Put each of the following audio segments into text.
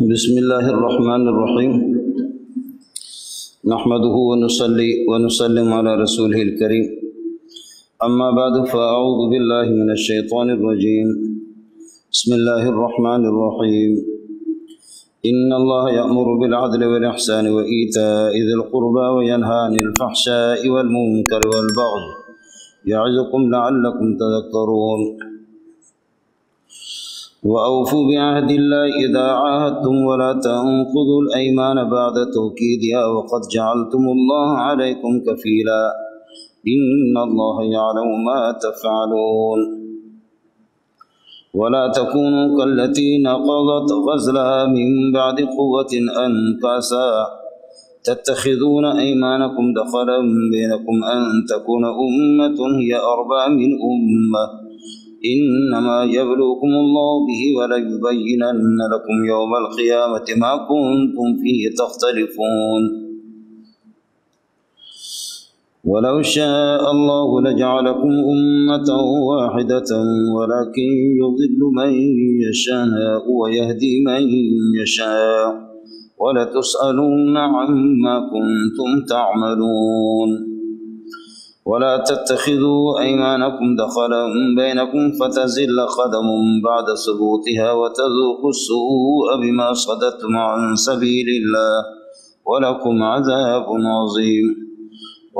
بسم اللہ الرحمن الرحیم نحمده ونصلي ونسلم على رسوله الكريم اما بعد فاعوذ باللہ من الشیطان الرجیم بسم اللہ الرحمن الرحیم ان اللہ یأمر بالعدل والإحسان وإیتاء ذی القربى وینہی عن الفحشاء والمنکر والبغی یعظکم لعلکم تذکرون وأوفوا بعهد الله إذا عاهدتم ولا تنقضوا الأيمان بعد توكيدها وقد جعلتم الله عليكم كفيلا إن الله يعلم ما تفعلون ولا تكونوا كالتي نقضت غزلها من بعد قوة أنكاسا تتخذون أيمانكم دخلا بينكم أن تكون أمة هي أربى من أمة انما یبلوکم اللہ به وليبینن لکم یوم القیامة ما کنتم فیہ تختلفون ولو شاء اللہ لجعلکم امة واحدة ولكن یضل من یشاء ویہدی من یشاء ولتسألن عما کنتم تعملون ولا تتخذوا أيمانكم دخلا بينكم فتزل قدم بعد ثبوتها وتذوقوا السوء بما صددتم عن سبيل الله ولكم عذاب عظيم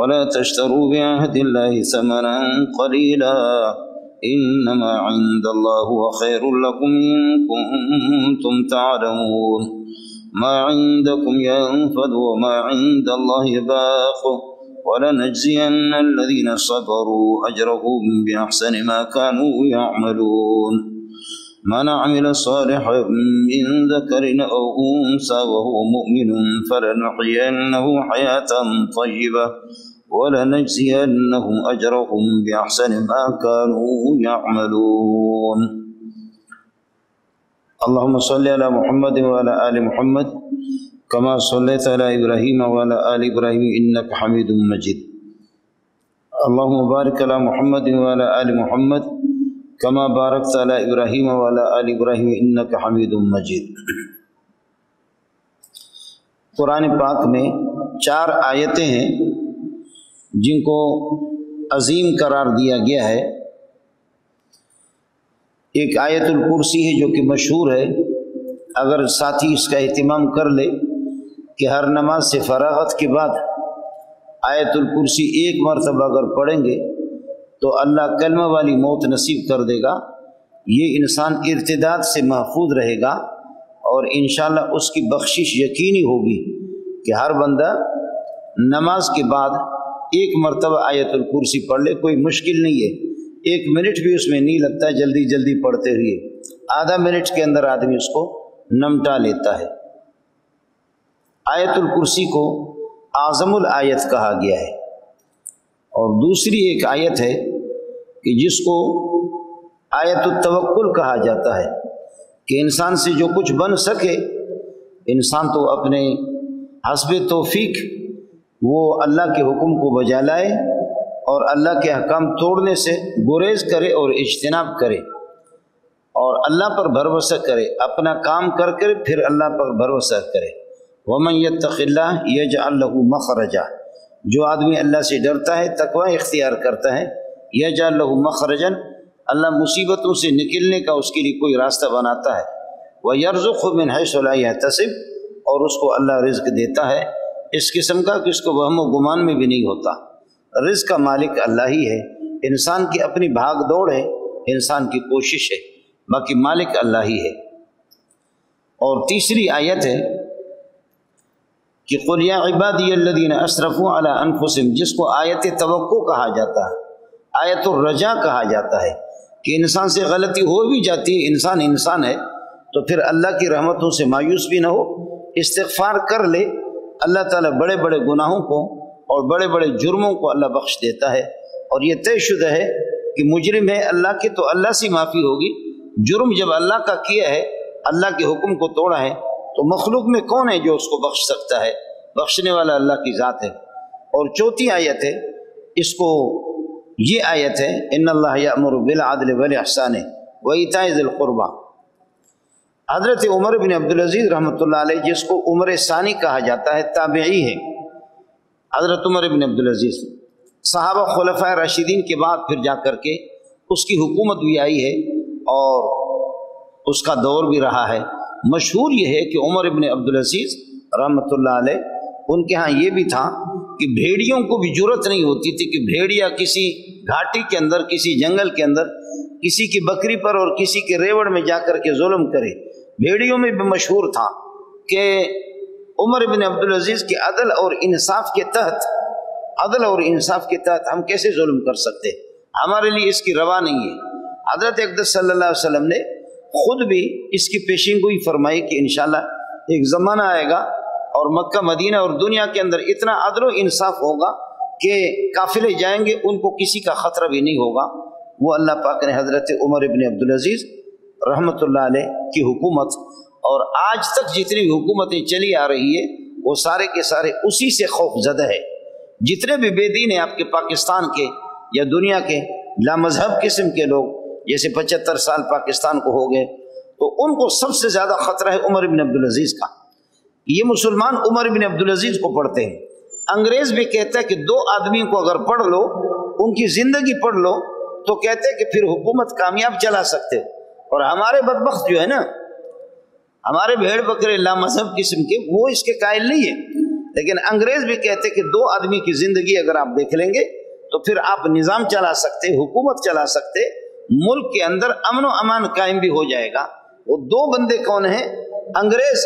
ولا تشتروا بعهد الله ثمنا قليلا إنما عند الله هو خير لكم إن كنتم تعلمون ما عندكم ينفد وما عند الله باق وَلَنَجْزِيَنَّ الَّذِينَ صَبَرُوا أَجْرَهُمْ بِأَحْسَنِ مَا كَانُوا يَعْمَلُونَ مَنْ عَمِلَ صَالِحًا مِّن ذَكَرٍ أَوْ أُنثَىٰ وَهُوَ مُؤْمِنٌ فَلَنُحْيِيَنَّهُ حَيَاةً طَيِّبَةً وَلَنَجْزِيَنَّهُمْ أَجْرَهُمْ بِأَحْسَنِ مَا كَانُوا يَعْمَلُونَ اللهم صل على محمد وعلى آل محمد كما صليت على إبراهيم وعلى آل إبراهيم إنك حميد مجيد اللهم بارك على محمد وعلى آل محمد كما باركت على إبراهيم وعلى آل إبراهيم إنك حميد مجيد قرآن پاک میں 4 آیتیں ہیں جن کو عظیم قرار دیا گیا ہے۔ ایک آیت الکرسی ہے جو کہ مشہور ہے، اگر ساتھی اس کا اہتمام کر لے کہ ہر نماز سے فراغت کے بعد آیت الکرسی ایک مرتبہ اگر پڑھیں گے تو اللہ کلمہ والی موت نصیب کر دے گا، یہ انسان ارتداد سے محفوظ رہے گا اور انشاءاللہ اس کی بخشش یقینی ہوگی کہ ہر بندہ نماز کے بعد ایک مرتبہ آیت الکرسی پڑھ لے۔ کوئی مشکل نہیں ہے، 1 منٹ بھی اس میں نہیں لگتا، جلدی جلدی پڑھتے ہوئے آدھا منٹ کے اندر آدمی اس کو نمٹا لیتا ہے۔ آیت الکرسی کو اعظم الآیت کہا گیا ہے، اور دوسری ایک آیت ہے کہ جس کو آیت التوکل کہا جاتا ہے کہ انسان سے جو کچھ بن سکے انسان تو اپنے حسب توفیق وہ اللہ کے حکم کو بجا لائے اور اللہ کے احکام توڑنے سے گریز کرے اور اجتناب کرے اور اللہ پر بھروسہ کرے، اپنا کام کر کے پھر اللہ پر بھروسہ کرے۔ وَمَن يَتَّقِ اللَّهَ يَجْعَلْ لَهُ مَخْرَجًا، جو آدمی اللہ سے ڈرتا ہے، تقوی اختیار کرتا ہے، يَجْعَلْ لَهُ مَخْرَجًا، اللہ مصیبتوں سے نکلنے کا اس کے لیے کوئی راستہ بناتا ہے۔ وَيَرْزُقْهُ مِنْ حَيْثُ لَا يَحْتَسِبُ، اور اس کو اللہ رزق دیتا ہے اس قسم کا کہ اس کو وہم و گمان میں بھی نہیں ہوتا۔ رزق کا مالک اللہ ہی ہے، انسان کی اپنی بھاگ دوڑ ہے، انسان کی کوشش ہے، باقی مالک اللہ ہی ہے۔ اور تیسری آیت ہے کہ قُلْ يَا عِبَادِيَ الَّذِينَ أَسْرَفُوا عَلَىٰ أَنفُسِهِمْ، جس کو آیت توقع کہا جاتا ہے، آیت الرجا کہا جاتا ہے کہ انسان سے غلطی ہو بھی جاتی ہے، انسان ہے تو پھر اللہ کی رحمتوں سے مایوس بھی نہ ہو، استغفار کر لے، اللہ تعالیٰ بڑے بڑے گناہوں کو اور بڑے بڑے جرموں کو اللہ بخش دیتا ہے، اور یہ طے شدہ ہے کہ مجرم ہے اللہ کے تو اللہ سے معافی ہوگی۔ جرم جب اللہ کا کیا ہے، اللہ کے حکم کو توڑا ہے، تو مخلوق میں کون ہے جو اس کو بخش سکتا ہے؟ بخشنے والا اللہ کی ذات ہے۔ اور چوتھی آیت ہے، اس کو یہ آیت ہے، ان اللہ یأمر بالعدل والإحسان وإیتاء ذی القربى۔ حضرت عمر بن عبدالعزیز رحمۃ اللہ علیہ، جس کو عمر ثانی کہا جاتا ہے، تابعی ہے۔ حضرت عمر بن عبدالعزیز صحابہ خلفائے راشدین کے بعد پھر جا کر کے اس کی حکومت بھی آئی ہے اور اس کا دور بھی رہا ہے۔ مشہور یہ ہے کہ عمر بن عبدالعزیز رحمۃ اللہ علیہ، ان کے ہاں یہ بھی تھا کہ بھیڑیوں کو بھی جرت نہیں ہوتی تھی کہ بھیڑیا کسی گھاٹی کے اندر، کسی جنگل کے اندر کسی کی بکری پر اور کسی کے ریوڑ میں جا کر کے ظلم کرے۔ بھیڑیوں میں بھی مشہور تھا کہ عمر بن عبدالعزیز کے عدل اور انصاف کے تحت ہم کیسے ظلم کر سکتے، ہمارے لیے اس کی روا نہیں ہے۔ حضرت اقدس صلی اللہ علیہ وسلم نے خود بھی اس کی پیشین گوئی فرمائی کہ انشاءاللہ ایک زمانہ آئے گا اور مکہ مدینہ اور دنیا کے اندر اتنا عدل و انصاف ہوگا کہ قافلے جائیں گے، ان کو کسی کا خطرہ بھی نہیں ہوگا۔ وہ اللہ پاک نے حضرت عمر بن عبدالعزیز رحمۃ اللہ علیہ کی حکومت اور آج تک جتنی حکومتیں چلی آ رہی ہے وہ سارے کے سارے اسی سے خوف زدہ ہے۔ جتنے بھی بے دین ہیں آپ کے پاکستان کے یا دنیا کے لامذہب قسم کے لوگ، جیسے 75 سال پاکستان کو ہو گئے، تو ان کو سب سے زیادہ خطرہ ہے عمر بن عبدالعزیز کا۔ یہ مسلمان عمر بن عبدالعزیز کو پڑھتے ہیں۔ انگریز بھی کہتا ہے کہ 2 آدمی کو اگر پڑھ لو، ان کی زندگی پڑھ لو، تو کہتے ہیں کہ پھر حکومت کامیاب چلا سکتے ہو۔ اور ہمارے بدبخت جو ہے نا، ہمارے بھیڑ بکرے لامذہب قسم کے، وہ اس کے قائل نہیں ہے، لیکن انگریز بھی کہتے ہیں کہ 2 آدمی کی زندگی اگر آپ دیکھ لیں گے تو پھر آپ نظام چلا سکتے، حکومت چلا سکتے، ملک کے اندر امن و امان قائم بھی ہو جائے گا۔ وہ 2 بندے کون ہیں؟ انگریز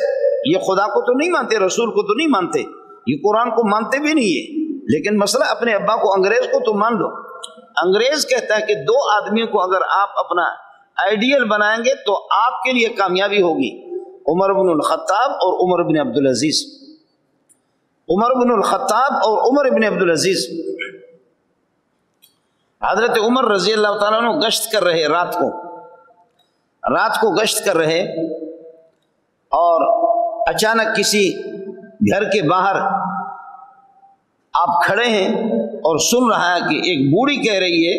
یہ خدا کو تو نہیں مانتے، رسول کو تو نہیں مانتے، یہ قرآن کو مانتے بھی نہیں ہے، لیکن مسئلہ اپنے ابا کو، انگریز کو تو مان لو۔ انگریز کہتا ہے کہ 2 آدمیوں کو اگر آپ اپنا آئیڈیل بنائیں گے تو آپ کے لیے کامیابی ہوگی، عمر بن الخطاب اور عمر بن عبدالعزیز۔ عمر بن الخطاب اور عمر بن عبدالعزیز، حضرت عمر رضی اللہ تعالیٰ عنہ گشت کر رہے، رات کو گشت کر رہے، اور اچانک کسی گھر کے باہر آپ کھڑے ہیں اور سن رہا ہے کہ ایک بوڑھی کہہ رہی ہے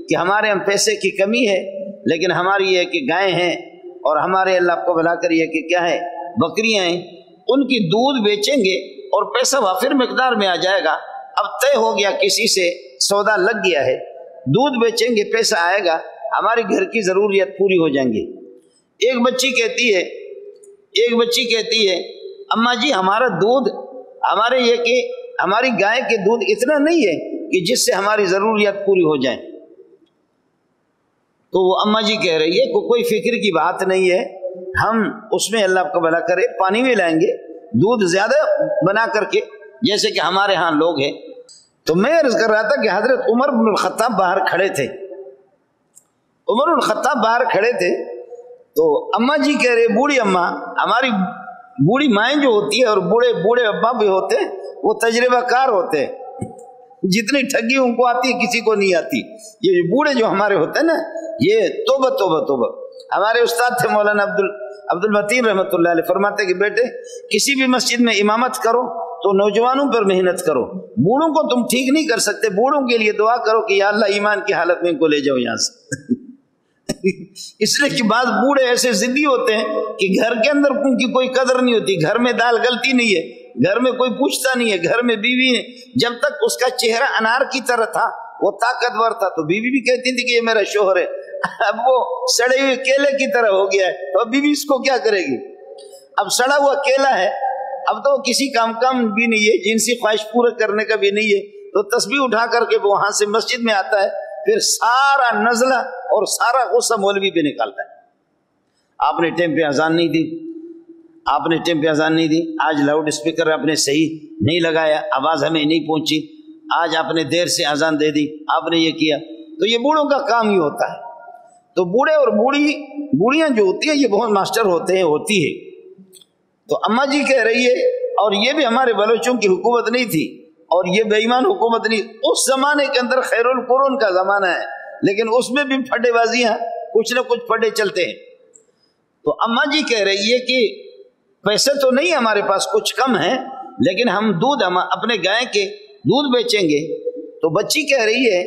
کہ ہمارے ہم پیسے کی کمی ہے، لیکن ہماری یہ کہ گائے ہیں اور ہمارے اللہ کو بھلا کر یہ کہ کیا ہے بکریاں ہیں، ان کی دودھ بیچیں گے اور پیسہ وافر مقدار میں آ جائے گا۔ اب طے ہو گیا، کسی سے سودا لگ گیا ہے، دودھ بیچیں گے، پیسہ آئے گا، ہماری گھر کی ضروریات پوری ہو جائیں گی۔ ایک بچی کہتی ہے اماں جی ہمارا دودھ، ہمارے یہ کہ ہماری گائے کے دودھ اتنا نہیں ہے کہ جس سے ہماری ضروریات پوری ہو جائیں۔ تو وہ اماں جی کہہ رہی ہے کہ کوئی فکر کی بات نہیں ہے، ہم اس میں اللہ کا بھلا کرے پانی بھی لائیں گے، دودھ زیادہ بنا کر کے، جیسے کہ ہمارے ہاں لوگ ہیں۔ تو میں عرض کر رہا تھا کہ حضرت عمر بن الخطاب باہر کھڑے تھے، تو اماں جی کہہ رہے، بوڑھی اماں، ہماری بوڑھی مائیں جو ہوتی ہے اور بوڑھے ابا بھی ہوتے ہیں، وہ تجربہ کار ہوتے ہیں، جتنی ٹھگی ان کو آتی ہے کسی کو نہیں آتی۔ یہ بوڑھے جو ہمارے ہوتے ہیں نا، یہ توبہ توبہ توبہ۔ ہمارے استاد تھے مولانا عبد المتین رحمۃ اللہ علیہ، فرماتے کہ بیٹے کسی بھی مسجد میں امامت کرو تو نوجوانوں پر محنت کرو، بوڑھوں کو تم ٹھیک نہیں کر سکتے، بوڑھوں کے لیے دعا کرو کہ یا اللہ ایمان کی حالت میں ان کو لے جاؤ یہاں سے۔ اس لیے کہ بعض بوڑھے ایسے ضدی ہوتے ہیں کہ گھر کے اندر ان کی کوئی قدر نہیں ہوتی، گھر میں دال گلتی نہیں ہے، گھر میں کوئی پوچھتا نہیں ہے، گھر میں بیوی ہے، جب تک اس کا چہرہ انار کی طرح تھا، وہ طاقتور تھا، تو بیوی بھی کہتی تھی کہ یہ میرا شوہر ہے، اب وہ سڑے ہوئے کیلے کی طرح ہو گیا ہے، تو اب بیوی اس کو کیا کرے گی؟ اب سڑا ہوا کیلا ہے، اب تو کسی کام بھی نہیں ہے، جنسی خواہش پورا کرنے کا بھی نہیں ہے، تو تسبیح اٹھا کر کے وہ وہاں سے مسجد میں آتا ہے، پھر سارا نزلہ اور سارا غصہ مولوی پہ نکالتا ہے۔ آپ نے ٹائم پہ اذان نہیں دی، آج لاؤڈ اسپیکر آپ نے صحیح نہیں لگایا، آواز ہمیں نہیں پہنچی، آج آپ نے دیر سے اذان دے دی، آپ نے یہ کیا۔ تو یہ بوڑھوں کا کام ہی ہوتا ہے۔ تو بوڑھے اور بوڑھیاں جو ہوتی ہیں یہ بہت ماسٹر ہوتی ہے۔ تو اماں جی کہہ رہی ہے، اور یہ بھی ہمارے بلوچوں کی حکومت نہیں تھی اور یہ بے ایمان حکومت نہیں، اس زمانے کے اندر خیر القرون کا زمانہ ہے، لیکن اس میں بھی پھڈے بازیاں، کچھ نہ کچھ پھڈے چلتے ہیں۔ تو اماں جی کہہ رہی ہے کہ پیسے تو نہیں ہمارے پاس، کچھ کم ہے، لیکن ہم اپنے گائے کے دودھ بیچیں گے۔ تو بچی کہہ رہی ہے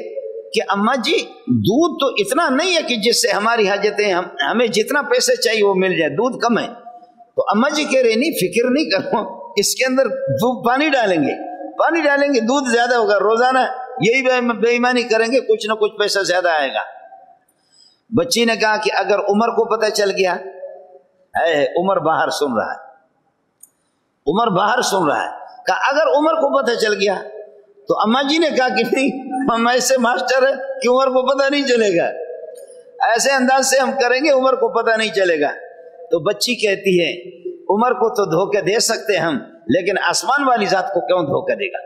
کہ اماں جی دودھ تو اتنا نہیں ہے کہ جس سے ہماری حاجتیں ہمیں جتنا پیسے چاہیے وہ مل جائے، دودھ کم ہے۔ تو اماں جی کہہ رہے نہیں فکر نہیں کرو، اس کے اندر پانی ڈالیں گے دودھ زیادہ ہوگا، روزانہ یہی بے ایمانی کریں گے کچھ نہ کچھ پیسہ زیادہ آئے گا۔ بچی نے کہا کہ اگر عمر کو پتہ چل گیا، عمر باہر سن رہا ہے، کہا اگر عمر کو پتہ چل گیا تو اماں جی نے کہا کہ نہیں، ہم ایسے ماسٹر ہیں کہ عمر کو پتہ نہیں چلے گا، ایسے انداز سے ہم کریں گے عمر کو پتہ نہیں چلے گا۔ تو بچی کہتی ہے عمر کو تو دھوکہ دے سکتے ہم، لیکن آسمان والی ذات کو کیوں دھوکہ دے گا؟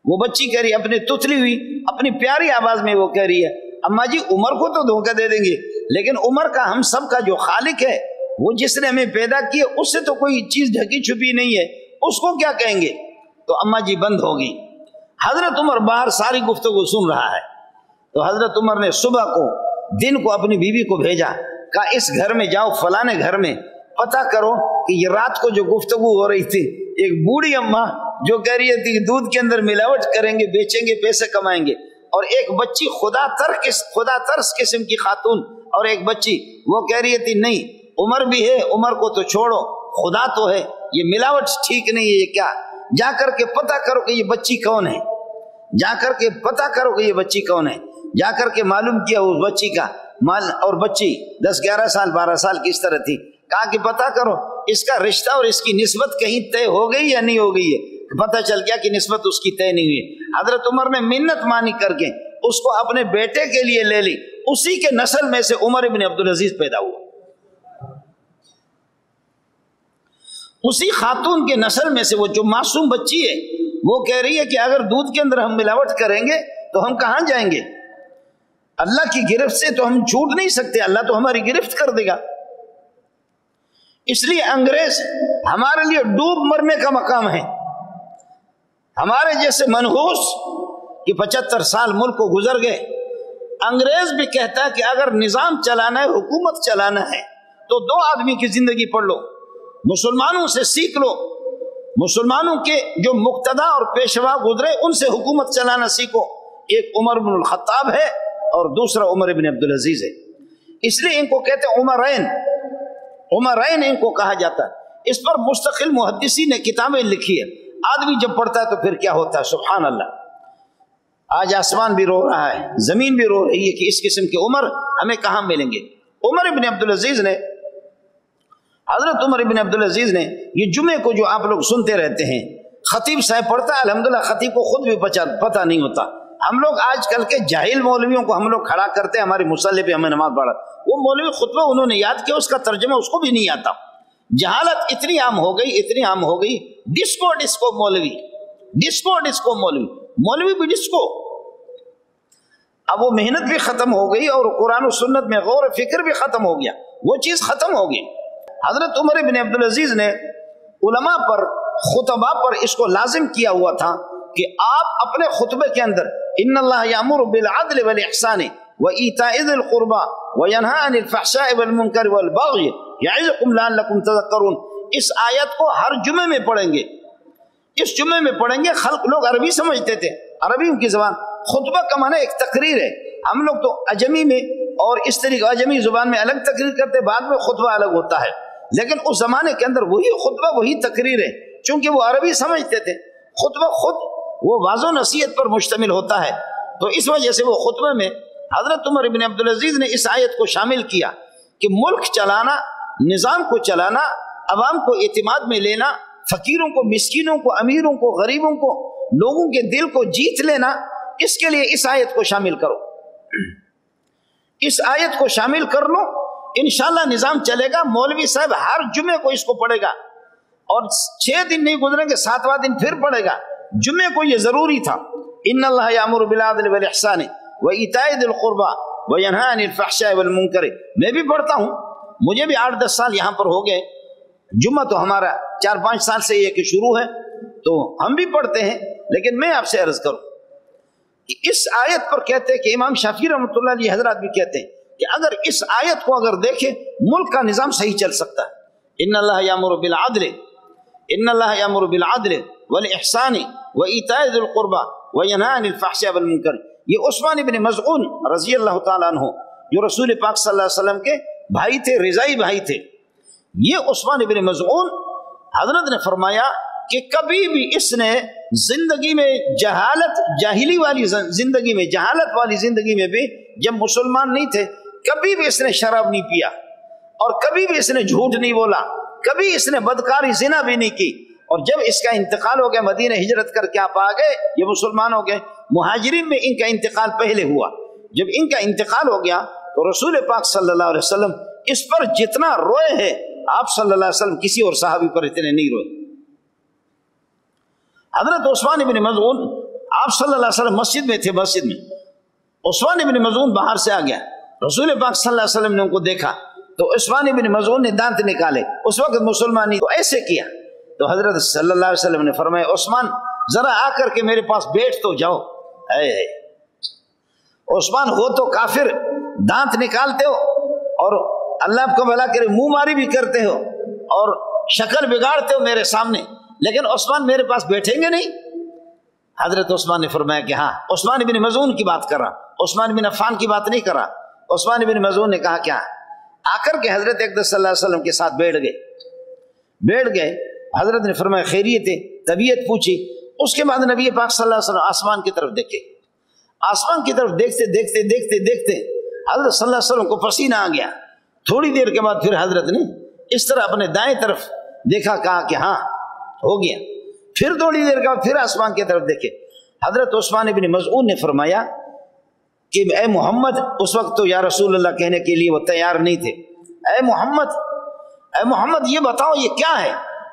وہ بچی کہہ رہی ہے، اپنی تتلی ہوئی اپنی پیاری آواز میں وہ کہہ رہی ہے اماں جی عمر کو تو دھوکہ دے دیں گے، لیکن عمر کا ہم سب کا جو خالق ہے، وہ جس نے ہمیں پیدا کیا اس سے تو کوئی چیز ڈھکی چھپی نہیں ہے، اس کو کیا کہیں گے؟ تو اماں جی بند ہوگی۔ حضرت عمر باہر ساری گفتگو سن رہا ہے، تو حضرت عمر نے صبح کو دن کو اپنی بیوی کو بھیجا، کہا اس گھر میں جاؤ، فلانے گھر میں پتہ کرو کہ یہ رات کو جو گفتگو ہو رہی تھی، ایک بوڑھی اماں جو کہہ رہی تھی کہ دودھ کے اندر ملاوٹ کریں گے، بیچیں گے، پیسے کمائیں گے، اور ایک بچی خدا ترس قسم کی خاتون، اور ایک بچی وہ کہہ رہی تھی نہیں عمر بھی ہے، عمر کو تو چھوڑو، خدا تو ہے، یہ ملاوٹ ٹھیک نہیں ہے، یہ کیا؟ جا کر کے پتہ کرو کہ یہ بچی کون ہے، جا کر کے معلوم کیا اس بچی کا مال، اور بچی 10-11 سال 12 سال کی اس طرح تھی۔ کہا کہ پتہ کرو اس کا رشتہ اور اس کی نسبت کہیں طے ہو گئی یا نہیں ہو گئی ہے۔ پتہ چل گیا کہ نسبت اس کی طے نہیں ہوئی۔ حضرت عمر نے منت مانی کر کے اس کو اپنے بیٹے کے لیے لے لی، اسی کے نسل میں سے عمر ابن عبدالعزیز پیدا ہوا، اسی خاتون کے نسل میں سے وہ جو معصوم بچی ہے، وہ کہہ رہی ہے کہ اگر دودھ کے اندر ہم ملاوٹ کریں گے تو ہم کہاں جائیں گے؟ اللہ کی گرفت سے تو ہم چھوٹ نہیں سکتے، اللہ تو ہماری گرفت کر دے گا۔ اس لیے انگریز ہمارے لیے ڈوب مرنے کا مقام ہے۔ ہمارے جیسے منحوس کہ 75 سال ملک کو گزر گئے، انگریز بھی کہتا ہے کہ اگر نظام چلانا ہے، حکومت چلانا ہے، تو 2 آدمی کی زندگی پڑھ لو، مسلمانوں سے سیکھ لو، مسلمانوں کے جو مقتدا اور پیشوا گزرے ان سے حکومت چلانا سیکھو۔ ایک عمر بن الخطاب ہے اور دوسرا عمر ابن عبدالعزیز ہے، اس لیے ان کو کہتے ہیں عمرین ان کو کہا جاتا ہے۔ اس پر مستقل محدثین نے کتابیں لکھی ہے، آدمی جب پڑھتا ہے تو پھر کیا ہوتا ہے، سبحان اللہ۔ آج آسمان بھی رو رہا ہے، زمین بھی رو رہی ہے کہ اس قسم کے عمر ہمیں کہاں ملیں گے۔ عمر ابن عبدالعزیز نے، حضرت عمر ابن عبدالعزیز نے یہ جمعے کو جو آپ لوگ سنتے رہتے ہیں، خطیب صاحب پڑھتا ہے، الحمدللہ خطیب کو خود بھی پتہ نہیں ہوتا۔ ہم لوگ آج کل کے جاہل مولویوں کو ہم لوگ کھڑا کرتے ہیں ہماری مصلی پہ، ہمیں نماز پڑھا، وہ مولوی خطبہ انہوں نے یاد کیا، اس کا ترجمہ اس کو بھی نہیں آتا۔ جہالت اتنی عام ہو گئی، ڈسکو مولوی بھی ڈسکو۔ اب وہ محنت بھی ختم ہو گئی اور قرآن و سنت میں غور و فکر بھی ختم ہو گیا، وہ چیز ختم ہو گئی۔ حضرت عمر بن عبدالعزیز نے علماء پر، خطباء پر اس کو لازم کیا ہوا تھا کہ آپ اپنے خطبے کے اندر ان اللہ یامر بالعدل والاحسان وایتاء ذی القربى وینہی عن الفحشاء والمنکر والبغی یعظکم لعلکم تذکرون، اس آیت کو ہر جمعے میں پڑھیں گے۔ خلق لوگ عربی سمجھتے تھے، عربی ان کی زبان، خطبہ کا معنی ایک تقریر ہے۔ ہم لوگ تو عجمی میں اور اس طریقے عجمی زبان میں الگ تقریر کرتے، بعد میں خطبہ الگ ہوتا ہے، لیکن اس زمانے کے اندر وہی خطبہ وہی تقریر ہے، چونکہ وہ عربی سمجھتے تھے۔ خطبہ خود وہ واضح نصیحت پر مشتمل ہوتا ہے، تو اس وجہ سے وہ خطبے میں حضرت عمر بن عبدالعزیز نے اس آیت کو شامل کیا کہ ملک چلانا، نظام کو چلانا، عوام کو اعتماد میں لینا، فقیروں کو، مسکینوں کو، امیروں کو، غریبوں کو، لوگوں کے دل کو جیت لینا، اس کے لیے اس آیت کو شامل کرو، اس آیت کو شامل کر لو، انشاءاللہ نظام چلے گا۔ مولوی صاحب ہر جمعے کو اس کو پڑھے گا، اور 6 دن نہیں گزریں گے، 7واں دن پھر پڑھے گا۔ جمعے کو یہ ضروری تھا، ان اللہ یامر بالعدل والاحسان وایتاء ذی القربى وینہی عن الفحشاء والمنکر۔ میں بھی پڑھتا ہوں، مجھے بھی 8-10 سال یہاں پر ہو گئے، جمعہ تو ہمارا 4-5 سال سے یہ کہ شروع ہے، تو ہم بھی پڑھتے ہیں، لیکن میں آپ سے عرض کروں کہ اس آیت پر کہتے ہیں کہ امام شافعی رحمۃ اللہ علیہ حضرات بھی کہتے ہیں کہ اگر اس آیت کو اگر دیکھیں، ملک کا نظام صحیح چل سکتا ہے۔ ان اللہ یامر بالعدل والاحسان وایتاء ذی القربى وینہی عن الفحشاء والمنکر، یہ عثمان ابن مظعون رضی اللہ تعالیٰ عنہ جو رسول پاک صلی اللہ علیہ وسلم کے بھائی تھے، رضائی بھائی تھے، یہ عثمان ابن مظعون حضرت نے فرمایا کہ کبھی بھی اس نے زندگی میں جاہلی والی زندگی میں، جہالت والی زندگی میں بھی، جب مسلمان نہیں تھے، کبھی بھی اس نے شراب نہیں پیا، اور کبھی بھی اس نے جھوٹ نہیں بولا، کبھی اس نے بدکاری زنا بھی نہیں کی۔ اور جب اس کا انتقال ہو گیا، مدینہ ہجرت کر کے آپ آ گئے، یہ مسلمان ہو گئے، مہاجرین میں ان کا انتقال پہلے ہوا۔ جب ان کا انتقال ہو گیا تو رسول پاک صلی اللہ علیہ وسلم اس پر جتنا روئے ہیں، آپ صلی اللہ علیہ وسلم کسی اور صحابی پر اتنے نہیں روئے۔ حضرت عثمان ابن مظعون، آپ صلی اللہ علیہ وسلم مسجد میں تھے، مسجد میں عثمان ابن مظعون باہر سے آ گیا، رسول پاک صلی اللہ علیہ وسلم نے ان کو دیکھا تو عثمان ابن مظعون نے دانت نکالے، اس وقت مسلمان نہیں، تو ایسے کیا تو حضرت صلی اللہ علیہ وسلم نے فرمایا عثمان ذرا آ کر کے میرے پاس بیٹھ تو جاؤ۔ عثمان ہو تو کافر، دانت نکالتے ہو اور اللہ آپ کو بھلا کرے منہ ماری بھی کرتے ہو اور شکل بگاڑتے ہو میرے سامنے، لیکن عثمان میرے پاس بیٹھیں گے نہیں؟ حضرت عثمان نے فرمایا کہ ہاں، عثمان ابن مظعون کی بات کر رہا، عثمان بن عفان کی بات نہیں کر رہا۔ عثمان ابن مظعون نے کہا کیا؟ آ کر کے حضرت اقدس صلی اللہ علیہ وسلم کے ساتھ بیٹھ گئے۔ حضرت نے فرمایا خیریت ہے، طبیعت پوچھی۔ اس کے بعد نبی پاک صلی اللہ علیہ وسلم آسمان کی طرف دیکھے، آسمان کی طرف دیکھتے حضرت صلی اللہ علیہ وسلم کو پسینہ آ گیا۔ تھوڑی دیر کے بعد پھر حضرت نے اس طرح اپنے دائیں طرف دیکھا، کہا کہ ہاں ہو گیا۔ پھر تھوڑی دیر کے بعد پھر آسمان کی طرف دیکھے۔ حضرت عثمان ابن مظعون نے فرمایا کہ اے محمد، اس وقت تو یا رسول اللہ کہنے کے لیے وہ تیار نہیں تھے، اے محمد یہ بتاؤ یہ کیا ہے؟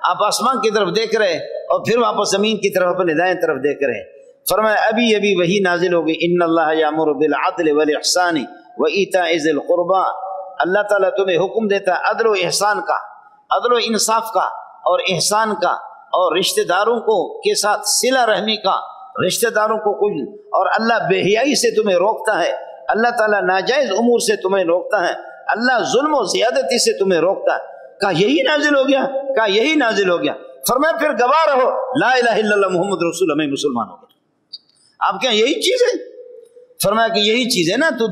آپ آسمان کی طرف دیکھ رہے اور پھر واپس زمین کی طرف اپنے دائیں طرف دیکھ رہے۔ فرمایا ابھی وہی نازل ہوگی، ان اللہ یامر بالعدل والاحسان وایتاء ذی القربى، اللہ تعالیٰ تمہیں حکم دیتا ہے عدل و احسان کا، عدل و انصاف کا اور احسان کا، اور رشتہ داروں کو کے ساتھ صلہ رحمی کا، رشتہ داروں کو کچھ، اور اللہ بے حیائی سے تمہیں روکتا ہے، اللہ تعالیٰ ناجائز امور سے تمہیں روکتا ہے، اللہ ظلم و زیادتی سے تمہیں روکتا ہے۔ کہا یہی نازل ہو گیا؟ کہا یہی نازل ہو گیا۔ فرمایا پھر گواہ رہو لا الہ الا اللہ محمد رسول اللہ، میں مسلمان ہو گیا۔ آپ کیا یہی چیز ہے؟ فرمایا کہ یہی چیز ہے نا، تو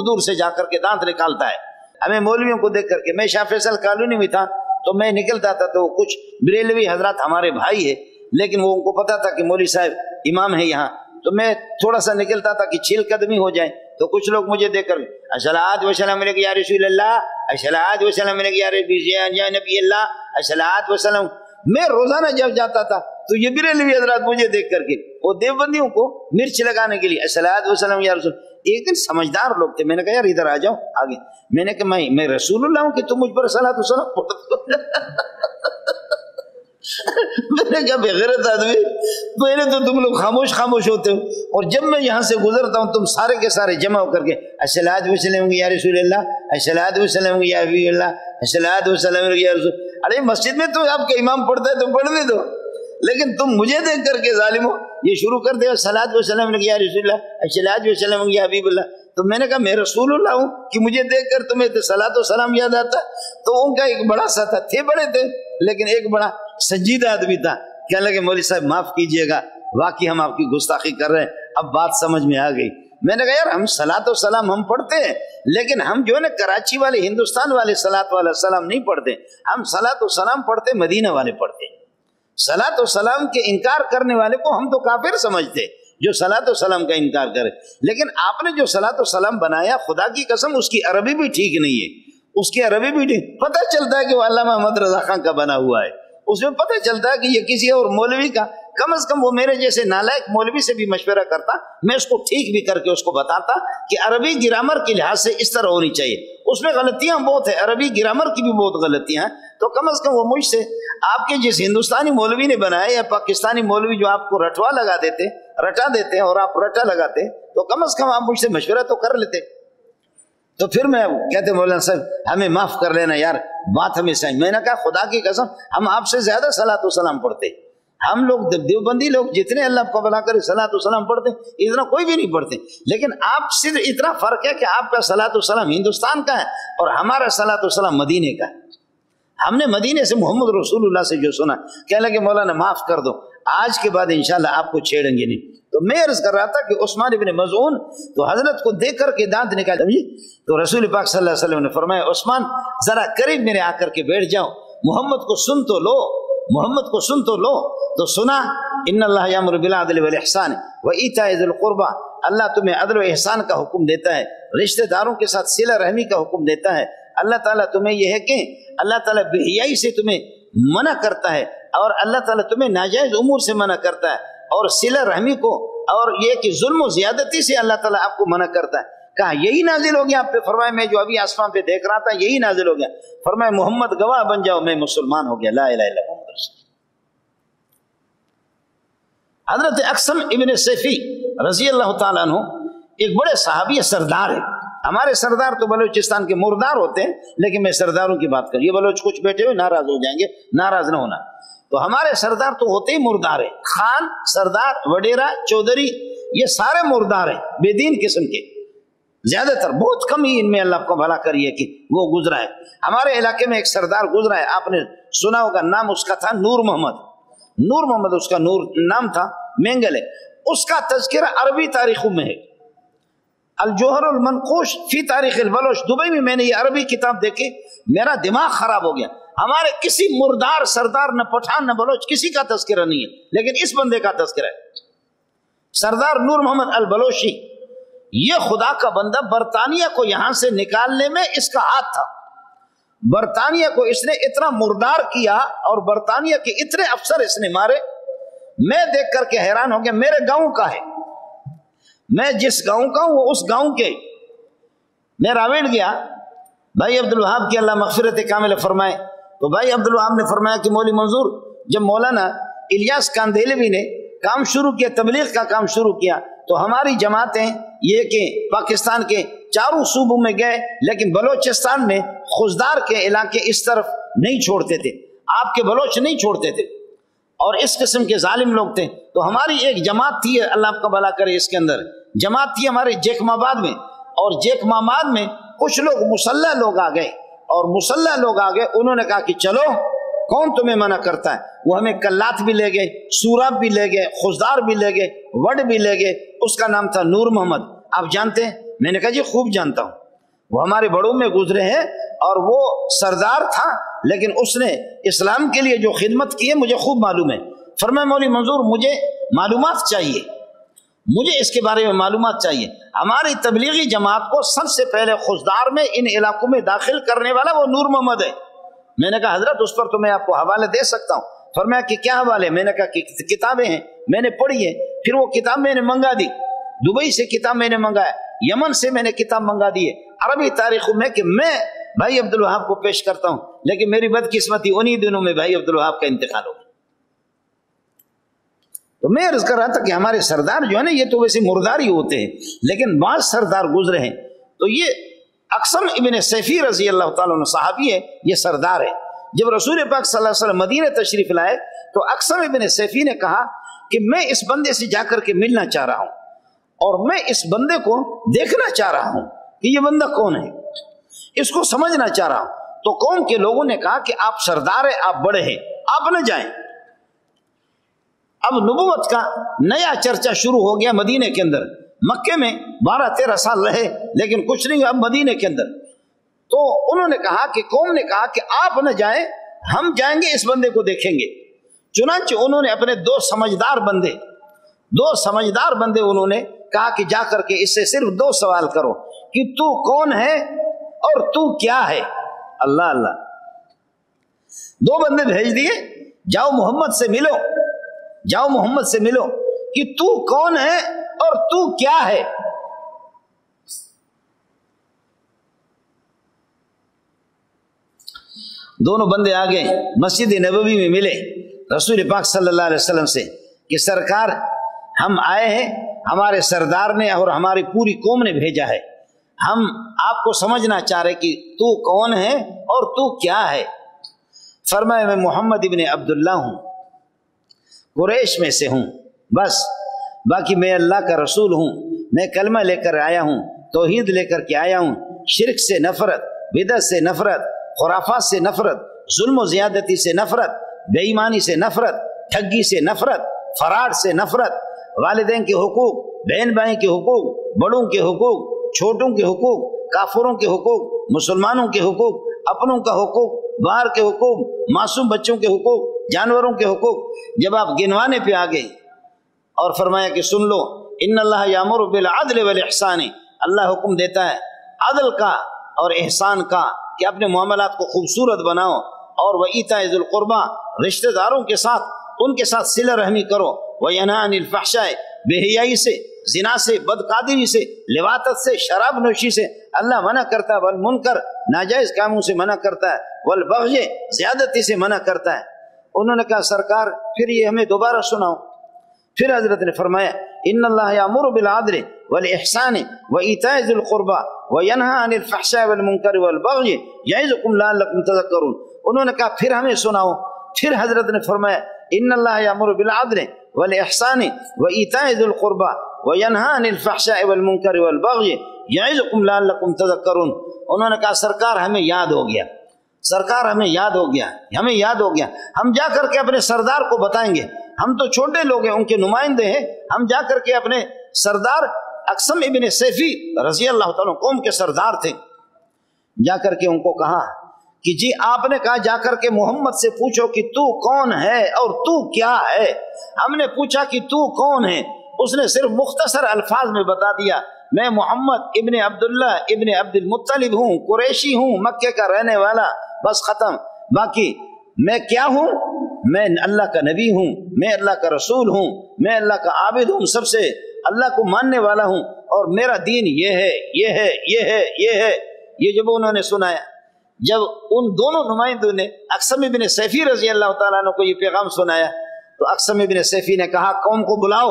دور سے جا کر کے دانت نکالتا ہے۔ ہمیں مولویوں کو دیکھ کر کے، میں شاہ فیصل کالونی میں تھا تو میں نکلتا تھا تو کچھ بریلوی حضرات ہمارے بھائی ہے، لیکن وہ ان کو پتا تھا کہ مولوی صاحب امام ہے یہاں، تو میں تھوڑا سا نکلتا تھا کہ چھیل قدمی ہو جائے، تو کچھ لوگ مجھے دیکھ کر الصلاۃ والسلام علیک یا رسول اللہ، الصلاۃ والسلام علیک یا نبی اللہ، الصلاۃ والسلام۔ میں روزانہ جب جاتا تھا تو یہ بریلوی حضرات مجھے دیکھ کر کے وہ دیوبندیوں کو مرچ لگانے کے لیے الصلاۃ والسلام یا رسول۔ ایک دن سمجھدار لوگ تھے، میں نے کہا یار ادھر آ جاؤ آگے، میں نے کہا میں رسول اللہ ہوں کہ تم مجھ پر صلاۃ والسلام پڑھتے؟ میں نے کہا بغیرت آدمی، پہلے تو تم لوگ خاموش ہوتے ہو، اور جب میں یہاں سے گزرتا ہوں تم سارے کے سارے جمع ہو کر کے الصلاۃ والسلام یا رسول اللہ، الصلاۃ والسلام یا حبیب اللہ، الصلاۃ والسلام یا رسول۔ ارے مسجد میں تو آپ کا امام پڑھتا ہے تو پڑھنے دو، لیکن تم مجھے دیکھ کر کے ظالمو یہ شروع کر دے الصلاۃ والسلام یا رسول اللہ، الصلاۃ والسلام یا حبیب اللہ۔ تو میں نے کہا میں رسول اللہ ہوں کہ مجھے دیکھ کر تمہیں تو صلاۃ و سلام یاد آتا؟ تو ان کا ایک بڑا سا تھا، تھے بڑے تھے لیکن ایک بڑا سنجیدہ آدمی تھا، کہنے لگے مولوی صاحب معاف کیجئے گا، واقعی ہم آپ کی گستاخی کر رہے ہیں، اب بات سمجھ میں آ گئی۔ میں نے کہا یار ہم صلاۃ و سلام ہم پڑھتے ہیں، لیکن ہم جو ہے نا کراچی والے ہندوستان والے صلاۃ والا سلام نہیں پڑھتے، ہم صلاۃ و سلام پڑھتے مدینہ والے پڑھتے۔ صلاۃ و سلام کے انکار کرنے والے کو ہم تو کافر سمجھتے جو صلاۃ و سلام کا انکار کرے، لیکن آپ نے جو صلاۃ و سلام بنایا خدا کی قسم اس کی عربی بھی ٹھیک نہیں ہے، اس کی عربی بھی ٹھیک، پتہ چلتا ہے کہ وہ علامہ محمد رضا خان کا بنا ہوا ہے، اس میں پتہ چلتا ہے کہ یہ کسی اور مولوی کا، کم از کم وہ میرے جیسے نالائق مولوی سے بھی مشورہ کرتا، میں اس کو ٹھیک بھی کر کے اس کو بتاتا کہ عربی گرامر کے لحاظ سے اس طرح ہونی چاہیے، اس میں غلطیاں بہت ہیں، عربی گرامر کی بھی بہت غلطیاں ہیں، تو کم از کم وہ مجھ سے، آپ کے جس ہندوستانی مولوی نے بنایا یا پاکستانی مولوی جو آپ کو رٹوا لگا دیتے، رٹا دیتے اور آپ رٹا لگاتے، تو کم از کم آپ مجھ سے مشورہ تو کر لیتے۔ تو پھر میں کہتے مولانا صاحب ہمیں معاف کر لینا یار، بات ہمیں صحیح۔ میں نے کہا خدا کی قسم ہم آپ سے زیادہ صلاۃ و سلام پڑھتے، ہم لوگ دیوبندی لوگ جتنے اللہ کو بلا کرے صلاۃ و سلام پڑھتے اتنا کوئی بھی نہیں پڑھتے، لیکن آپ صرف اتنا فرق ہے کہ آپ کا صلاۃ و سلام ہندوستان کا ہے اور ہمارا صلاۃ و سلام مدینے کا ہے۔ ہم نے مدینے سے محمد رسول اللہ سے جو سنا، کہنے لگے مولانا معاف کر دو، آج کے بعد انشاءاللہ آپ کو چھیڑیں گے نہیں۔ تو میں عرض کر رہا تھا کہ عثمان ابن مظعون تو حضرت کو دیکھ کر کے دانت نکال سمجھی، تو رسول پاک صلی اللہ علیہ وسلم نے فرمایا عثمان ذرا قریب میرے آ کر کے بیٹھ جاؤ، محمد کو سن تو لو، محمد کو سن تو لو۔ تو سنا ان اللہ یامر بالعدل والاحسان وایتاء ذی القربى، اللہ تمہیں عدل و احسان کا حکم دیتا ہے، رشتہ داروں کے ساتھ صلہ رحمی کا حکم دیتا ہے۔ اللہ تعالیٰ تمہیں یہ ہے کہ اللہ تعالیٰ بے حیائی سے تمہیں منع کرتا ہے، اور اللہ تعالیٰ تمہیں ناجائز امور سے منع کرتا ہے، اور صلہ رحمی کو اور یہ کہ ظلم و زیادتی سے اللہ تعالیٰ آپ کو منع کرتا ہے۔ کہا یہی نازل ہو گیا آپ پہ؟ فرمایا میں جو ابھی آسمان پہ دیکھ رہا تھا یہی نازل ہو گیا۔ فرمایا محمد گواہ بن جاؤ میں مسلمان ہو گیا، لا الہ الا محمد رسول۔ حضرت اقسم ابن سیفی رضی اللہ تعالیٰ عنہ ایک بڑے صحابی سردار ہے۔ ہمارے سردار تو بلوچستان کے مردار ہوتے ہیں، لیکن میں سرداروں کی بات کروں، یہ بلوچ کچھ بیٹھے ہوئے ناراض ہو جائیں گے، ناراض نہ ہونا۔ تو ہمارے سردار تو ہوتے ہی مردار ہیں، خان، سردار، وڈیرا، چودھری، یہ سارے مردار ہیں، بے دین قسم کے، زیادہ تر، بہت کم ہی ان میں اللہ کو بھلا کریے کہ وہ گزرا ہے۔ ہمارے علاقے میں ایک سردار گزرا ہے، آپ نے سنا ہوگا، نام اس کا تھا نور محمد، نور محمد اس کا نام تھا، مینگل ہے۔ اس کا تذکرہ عربی تاریخوں میں ہے، الجوہر المنقوش فی تاریخ البلوچ، دبئی میں نے یہ عربی کتاب دیکھی، میرا دماغ خراب ہو گیا۔ ہمارے کسی مردار سردار، نہ پٹھان نہ بلوچ، کسی کا تذکرہ نہیں ہے، لیکن اس بندے کا تذکرہ ہے، سردار نور محمد البلوچی۔ یہ خدا کا بندہ برطانیہ کو یہاں سے نکالنے میں اس کا ہاتھ تھا، برطانیہ کو اس نے اتنا مردار کیا، اور برطانیہ کے اتنے افسر اس نے مارے، میں دیکھ کر کے حیران ہو گیا۔ میرے گاؤں کا ہے، میں جس گاؤں کا ہوں وہ اس گاؤں کے، میں راویڑ گیا، بھائی عبدالوہاب کی اللہ مغفرت کامل فرمائے، تو بھائی عبدالوہاب نے فرمایا کہ مولوی منظور، جب مولانا الیاس کاندھیلوی نے کام شروع کیا، تبلیغ کا کام شروع کیا، تو ہماری جماعتیں یہ کہ پاکستان کے چاروں صوبوں میں گئے، لیکن بلوچستان میں خزدار کے علاقے اس طرف نہیں چھوڑتے تھے، آپ کے بلوچ نہیں چھوڑتے تھے، اور اس قسم کے ظالم لوگ تھے۔ تو ہماری ایک جماعت تھی، اللہ آپ کا بھلا کرے، اس کے اندر جماعت تھی ہمارے جیکم آباد میں، اور جیکم آباد میں کچھ لوگ مسلح لوگ آ گئے، اور مسلح لوگ آ گئے، انہوں نے کہا کہ چلو، کون تمہیں منع کرتا ہے؟ وہ ہمیں کلات بھی لے گئے، سوراب بھی لے گئے، خزدار بھی لے گئے، وڈ بھی لے گئے۔ اس کا نام تھا نور محمد، آپ جانتے ہیں؟ میں نے کہا جی خوب جانتا ہوں، وہ ہمارے بڑوں میں گزرے ہیں، اور وہ سردار تھا، لیکن اس نے اسلام کے لیے جو خدمت کی ہے مجھے خوب معلوم ہے۔ فرمایا مولوی منظور مجھے معلومات چاہیے، مجھے اس کے بارے میں معلومات چاہیے۔ ہماری تبلیغی جماعت کو سب سے پہلے خزدار میں ان علاقوں میں داخل کرنے والا وہ نور محمد ہے۔ میں نے کہا حضرت اس پر تو میں آپ کو حوالے دے سکتا ہوں۔ فرمایا کہ کیا حوالے؟ میں نے کہا کہ کتابیں ہیں، میں نے پڑھی ہے۔ پھر وہ کتاب میں نے منگا دی، دبئی سے کتاب میں نے منگایا، یمن سے میں نے کتاب منگا دی ہے عربی تاریخوں میں، کہ میں بھائی عبدالوہاب کو پیش کرتا ہوں، لیکن میری بدقسمتی انہی دنوں میں بھائی عبدالوہاب کا انتقال ہو گیا۔ تو میں عرض کر رہا تھا کہ ہمارے سردار جو ہے نا، یہ تو ویسے مردار ہی ہوتے ہیں، لیکن بعض سردار گزرے ہیں۔ تو یہ اقسم ابن سیفی رضی اللہ تعالیٰ عنہ صحابی ہے، یہ سردار ہے۔ جب رسول پاک صلی اللہ علیہ وسلم مدینہ تشریف لائے تو اقسم ابن سیفی نے کہا کہ میں اس بندے سے جا کر کے ملنا چاہ رہا ہوں، اور میں اس بندے کو دیکھنا چاہ رہا ہوں کہ یہ بندہ کون ہے، اس کو سمجھنا چاہ رہا ہوں۔ تو قوم کے لوگوں نے کہا کہ آپ سردار ہیں، آپ بڑے ہیں، آپ نہ جائیں۔ اب نبوت کا نیا چرچا شروع ہو گیا مدینے کے اندر۔ مکے میں 12-13 سال رہے، لیکن کچھ نہیں، اب مدینے کے اندر۔ تو انہوں نے کہا کہ قوم نے کہا کہ آپ نہ جائیں، ہم جائیں گے، اس بندے کو دیکھیں گے۔ چنانچہ انہوں نے اپنے دو سمجھدار بندے انہوں نے کہا کہ جا کر کے اس سے صرف 2 سوال کرو کہ تو کون ہے اور تو کیا ہے۔ اللہ اللہ، 2 بندے بھیج دیے، جاؤ محمد سے ملو، جاؤ محمد سے ملو کہ تو کون ہے اور تو کیا ہے۔ دونوں بندے آگے مسجد نبوی میں ملے رسول پاک صلی اللہ علیہ وسلم سے کہ سرکار ہم آئے ہیں، ہمارے سردار نے اور ہماری پوری قوم نے بھیجا ہے، ہم آپ کو سمجھنا چاہ رہے کہ تو کون ہے اور تو کیا ہے۔ فرمایا میں محمد ابن عبداللہ ہوں، قریش میں سے ہوں، بس، باقی میں اللہ کا رسول ہوں، میں کلمہ لے کر آیا ہوں، توحید لے کر کے آیا ہوں، شرک سے نفرت، بدعت سے نفرت، خرافات سے نفرت، ظلم و زیادتی سے نفرت، بے ایمانی سے نفرت، ٹھگی سے نفرت، فراڈ سے نفرت، والدین کے حقوق، بہن بھائی کے حقوق، بڑوں کے حقوق، چھوٹوں کے حقوق، کافروں کے حقوق، مسلمانوں کے حقوق، اپنوں کا حقوق، باہر کے حقوق، معصوم بچوں کے حقوق، جانوروں کے حقوق، جب آپ گنوانے پہ آ گئے اور فرمایا کہ سن لو ان اللہ یامر بالعدل والاحسان، اللہ حکم دیتا ہے عدل کا اور احسان کا کہ اپنے معاملات کو خوبصورت بناؤ، اور وایتاء ذی القربی، رشتہ داروں کے ساتھ ان کے ساتھ صلہ رحمی کرو، وینہی عن الفحشاء، بے حیائی سے، زنا سے، بدقادری سے، لواطت سے، شراب نوشی سے اللہ منع کرتا ہے، والمنکر، ناجائز کاموں سے منع کرتا ہے، والبغی، زیادتی سے منع کرتا ہے۔ انہوں نے کہا سرکار پھر یہ ہمیں دوبارہ سناؤ۔ پھر حضرت نے فرمایا ان اللہ یامر بالعدل والاحسان وایتاء ذی القربی وینہی عن الفحشاء والمنکر والبغی یعظکم لعلکم تذکرون۔ انہوں نے کہا پھر ہمیں سناؤ۔ پھر حضرت نے فرمایا ان اللہ یامر بالعدل والاحسان وایتاء ذی القربی وینہی عن الفحشاء والمنکر والبغی یعظکم لعلکم تذکرون۔ انہوں نے کہا سرکار ہمیں یاد ہو گیا، سرکار ہمیں یاد ہو گیا، ہمیں یاد ہو گیا، ہم جا کر کے اپنے سردار کو بتائیں گے، ہم تو چھوٹے لوگ ہیں، ان کے نمائندے ہیں، ہم جا کر کے اپنے سردار اقسم ابن سیفی رضی اللہ تعالیٰ قوم کے سردار تھے، جا کر کے ان کو کہا کہ جی آپ نے کہا جا کر کے محمد سے پوچھو کہ تو کون ہے اور تو کیا ہے۔ ہم نے پوچھا کہ تو کون ہے، اس نے صرف مختصر الفاظ میں بتا دیا میں محمد ابن عبداللہ ابن عبد المطلب ہوں، قریشی ہوں، مکے کا رہنے والا، بس ختم۔ باقی میں کیا ہوں؟ میں اللہ کا نبی ہوں، میں اللہ کا رسول ہوں، میں اللہ کا عابد ہوں، سب سے اللہ کو ماننے والا ہوں، اور میرا دین یہ ہے، یہ ہے، یہ ہے، یہ ہے۔ یہ جب انہوں نے سنایا، جب ان دونوں نمائندوں نے اقسم ابن سیفی رضی اللہ تعالیٰ عنہ کو یہ پیغام سنایا، تو اقسم ابن سیفی نے کہا قوم کو بلاؤ،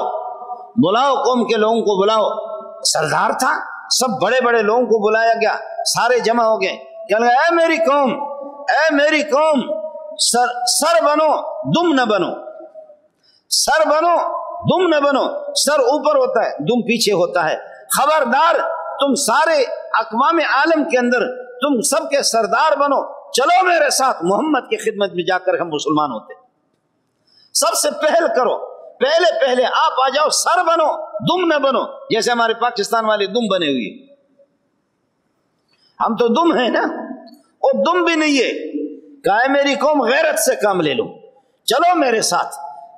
بلاؤ قوم کے لوگوں کو بلاؤ۔ سردار تھا، سب بڑے بڑے لوگوں کو بلایا گیا، سارے جمع ہو گئے، کہنے لگا اے میری قوم، اے میری قوم، سر بنو دم نہ بنو، سر بنو دم نہ بنو، سر اوپر ہوتا ہے دم پیچھے ہوتا ہے، خبردار تم سارے اقوام عالم کے اندر تم سب کے سردار بنو، چلو میرے ساتھ محمد کی خدمت میں جا کر ہم مسلمان ہوتے، سب سے پہل کرو، پہلے آپ آ جاؤ، سر بنو دم نہ بنو، جیسے ہمارے پاکستان والے دم بنے ہوئے، ہم تو دم ہیں نا، وہ دم بھی نہیں ہے، کہا میری قوم غیرت سے کام لے لو، چلو میرے ساتھ۔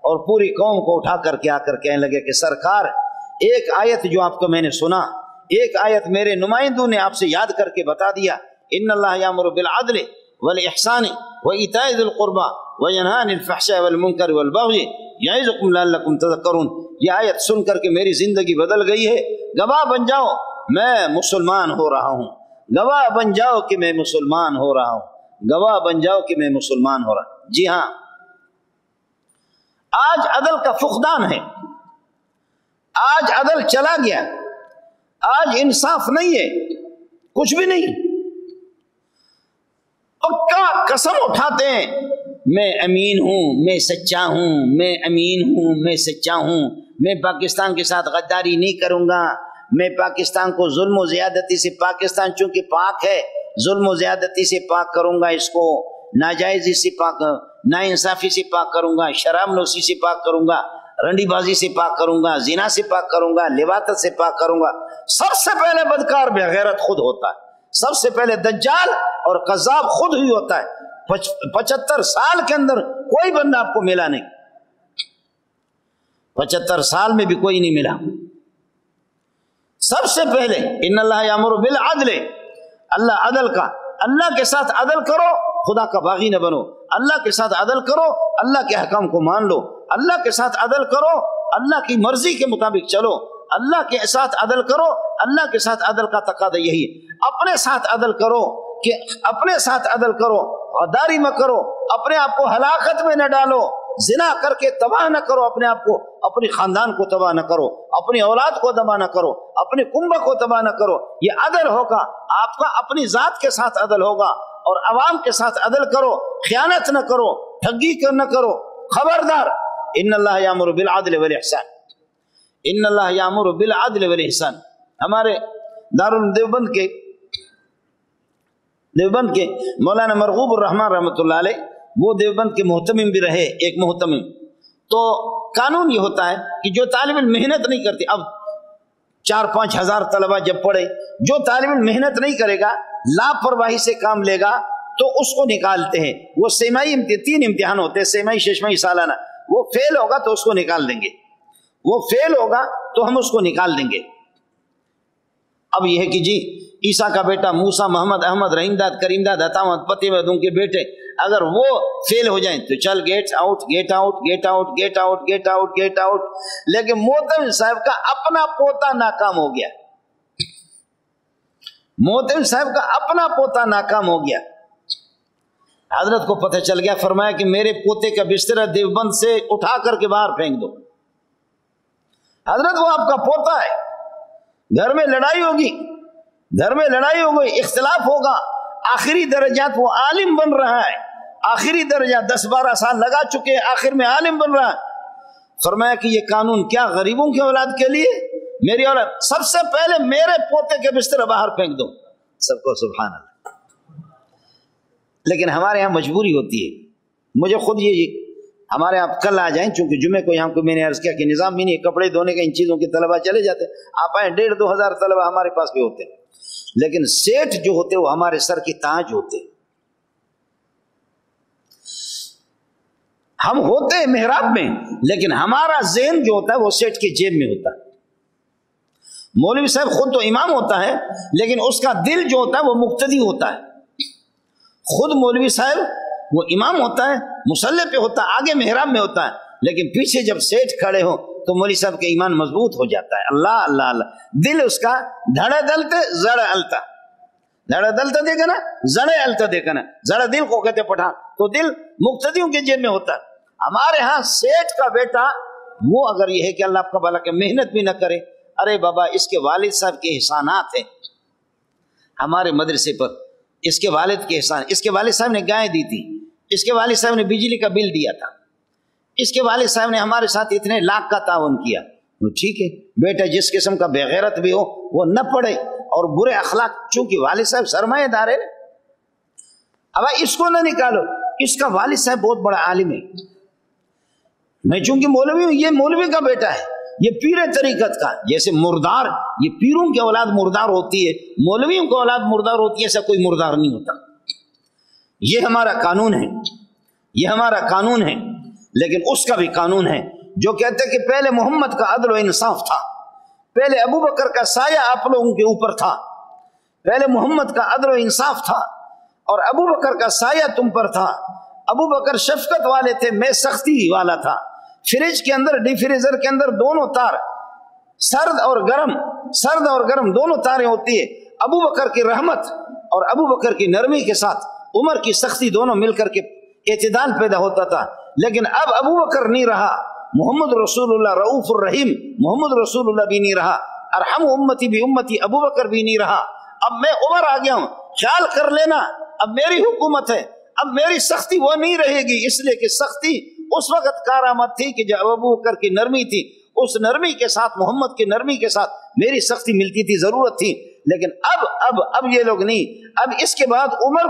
اور پوری قوم کو اٹھا کر کے آ کر کہنے لگے کہ سرکار ایک آیت جو آپ کو میں نے سنا، ایک آیت میرے نمائندوں نے آپ سے یاد کر کے بتا دیا، ان اللہ یامر بالعدل والاحسان وایتاء ذی القربی وینہی عن الفحشاء والمنکر والبغی یعظکم لعلکم تذکرون۔ یہ آیت سن کر کے میری زندگی بدل گئی ہے، گواہ بن جاؤ میں مسلمان ہو رہا ہوں، گواہ بن جاؤ کہ میں مسلمان ہو رہا ہوں، گواہ بن جاؤ کہ میں مسلمان ہو رہا ہوں۔ جی ہاں، آج عدل کا فقدان ہے، آج عدل چلا گیا، آج انصاف نہیں ہے، کچھ بھی نہیں، پکا قسم اٹھاتے ہیں میں امین ہوں، میں سچا ہوں، میں امین ہوں، میں سچا ہوں، میں پاکستان کے ساتھ غداری نہیں کروں گا، میں پاکستان کو ظلم و زیادتی سے، پاکستان چونکہ پاک ہے، ظلم و زیادتی سے پاک کروں گا، اس کو ناجائزی سے پاک، ناانصافی سے پاک کروں گا، شراب نوشی سے پاک کروں گا، رنڈی بازی سے پاک کروں گا، زنا سے پاک کروں گا، لواطت سے پاک کروں گا۔ سب سے پہلے بدکار بے غیرت خود ہوتا ہے، سب سے پہلے دجال اور قذاب خود ہی ہوتا ہے۔ 75 سال کے اندر کوئی بندہ آپ کو ملا نہیں، 75 سال میں بھی کوئی نہیں ملا۔ سب سے پہلے ان اللہ یامر بالعدل، اللہ عدل کا، اللہ کے ساتھ عدل کرو، خدا کا باغی نہ بنو، اللہ کے ساتھ عدل کرو، اللہ کے حکم کو مان لو، اللہ کے ساتھ عدل کرو، اللہ کی مرضی کے مطابق چلو، اللہ کے ساتھ عدل کرو، اللہ کے ساتھ عدل کا تقاضا یہی ہے۔ اپنے ساتھ عدل کرو کہ اپنے ساتھ عدل کرو، غداری مت کرو، اپنے آپ کو ہلاکت میں نہ ڈالو، زنا کر کے تباہ نہ کرو اپنے آپ کو، اپنے خاندان کو تباہ نہ کرو، اپنی اولاد کو تباہ نہ کرو، اپنے کنبہ کو تباہ نہ کرو۔ یہ عدل ہوگا آپ کا، اپنی ذات کے ساتھ عدل ہوگا، اور عوام کے ساتھ عدل کرو، خیانت نہ کرو، ٹھگی نہ کرو، خبردار۔ ان اللہ یامر بالعدل والاحسان، ان اللہ یامر بالعدل والاحسان۔ ہمارے دارالدیوبند کے مولانا مرغوب الرحمن رحمۃ اللہ علیہ، وہ دیوبند کے محتمم بھی رہے، ایک محتمم، تو قانون یہ ہوتا ہے کہ جو طالب علم محنت نہیں کرتے، اب 4-5 ہزار طلبہ جب پڑھے، جو طالب علم محنت نہیں کرے گا، لاپرواہی سے کام لے گا، تو اس کو نکالتے ہیں۔ وہ سیمائی 3 امتحان ہوتے ہیں، سیمائی، ششمائی، سالانہ۔ وہ فیل ہوگا تو اس کو نکال دیں گے، وہ فیل ہوگا تو ہم اس کو نکال دیں گے۔ اب یہ ہے کہ جی عیسیٰ کا بیٹا موسیٰ، محمد، احمد، رحیم داد، کریم داد، عطا محمد، پتی ودوں کے بیٹے اگر وہ فیل ہو جائیں تو چل get out, get out, get out, get out, get out, get out. لیکن معتمد صاحب کا اپنا پوتا ناکام ہو گیا، معتمد صاحب کا اپنا پوتا ناکام ہو گیا۔ حضرت کو پتہ چل گیا، فرمایا کہ میرے پوتے کا بستر دیوبند سے اٹھا کر کے باہر پھینک دو۔ حضرت وہ آپ کا پوتا ہے، گھر میں لڑائی ہوگی، گھر میں لڑائی ہوگی، اختلاف ہوگا، آخری درجات وہ عالم بن رہا ہے، آخری درجہ 10-12 سال لگا چکے، آخر میں عالم بن رہا ہے۔ فرمایا کہ یہ قانون کیا غریبوں کی اولاد کے لیے؟ میری اولاد، سب سے پہلے میرے پوتے کے بستر باہر پھینک دو۔ سب کو سبحان اللہ۔ لیکن ہمارے یہاں مجبوری ہوتی ہے، مجھے خود یہ ہمارے آپ کل آ جائیں، چونکہ جمعے کو یہاں کو میں نے عرض کیا کہ نظام بھی نہیں، کپڑے دھونے کا ان چیزوں کے طلبہ چلے جاتے، آپ آئیں 1,500-2 ہزار طلبہ ہمارے پاس بھی ہوتے ہیں، لیکن سیٹ جو ہوتے وہ ہمارے سر کی تاج ہوتے، ہم ہوتے محراب میں، لیکن ہمارا ذہن جو ہوتا ہے وہ سیٹ کی جیب میں ہوتا ہے۔ مولوی صاحب خود تو امام ہوتا ہے، لیکن اس کا دل جو ہوتا ہے وہ مقتدی ہوتا ہے۔ خود مولوی صاحب وہ امام ہوتا ہے، مصلی پہ ہوتا ہے، آگے محراب میں ہوتا ہے، لیکن پیچھے جب سیٹ کھڑے ہو تو مولوی صاحب کا ایمان مضبوط ہو جاتا ہے۔ اللہ اللہ اللہ، دل اس کا دھڑے دلتے زڑ التا، دھڑے دلتا دیکھا نا، زڑے التا دیکھا نا، زڑا دل کو کہتے پٹھان، تو دل مقتدیوں کے جیب میں ہوتا ہے۔ ہمارے ہاں سیٹ کا بیٹا وہ اگر یہ ہے کہ اللہ آپ کا بھلا کہ محنت بھی نہ کرے، ارے بابا اس کے والد صاحب کے احسانات ہیں ہمارے مدرسے پر، اس کے والد کے احسان، اس کے والد صاحب نے گائے دی تھی، اس کے والد صاحب نے بجلی کا بل دیا تھا، اس کے والد صاحب نے ہمارے ساتھ اتنے لاکھ کا تعاون کیا۔ وہ ٹھیک ہے بیٹا، جس قسم کا بغیرت بھی ہو وہ نہ پڑے، اور برے اخلاق، چونکہ والد صاحب سرمایہ دار ہے نا، اب اس کو نہ نکالو، اس کا والد صاحب بہت بڑا عالم ہے، میں چونکہ مولوی ہوں، یہ مولوی کا بیٹا ہے، یہ پیر طریقت کا، جیسے مردار، یہ پیروں کی اولاد مردار ہوتی ہے، مولویوں کی اولاد مردار ہوتی ہے، ایسا کوئی مردار نہیں ہوتا۔ یہ ہمارا قانون ہے، یہ ہمارا قانون ہے، لیکن اس کا بھی قانون ہے جو کہتے ہیں کہ پہلے محمد کا عدل و انصاف تھا، پہلے ابو بکر کا سایہ آپ لوگوں کے اوپر تھا، پہلے محمد کا عدل و انصاف تھا اور ابو بکر کا سایہ تم پر تھا۔ ابو بکر شفقت والے تھے، میں سختی والا تھا۔ فریج کے اندر، ڈی فریزر کے اندر دونوں تار، سرد اور گرم دونوں تاریں ہوتی ہے۔ ابو بکر کی رحمت اور ابو بکر کی نرمی کے ساتھ عمر کی سختی دونوں مل کر کے اعتدال پیدا ہوتا تھا۔ لیکن اب ابو بکر نہیں رہا، محمد رسول اللہ رؤوف الرحیم، محمد رسول اللہ بھی نہیں رہا، ارحم امتی بھی امتی ابو بکر بھی نہیں رہا۔ اب میں عمر آ گیا ہوں، خیال کر لینا، اب میری حکومت ہے، اب میری سختی وہ نہیں رہے گی، اس لیے کہ سختی اس وقت کارآمد تھی کہ جب ابو بکر کی نرمی تھی، اس نرمی کے ساتھ، محمد کی نرمی کے ساتھ میری سختی ملتی تھی، ضرورت تھی۔ لیکن اب یہ لوگ نہیں، اب اس کے بعد عمر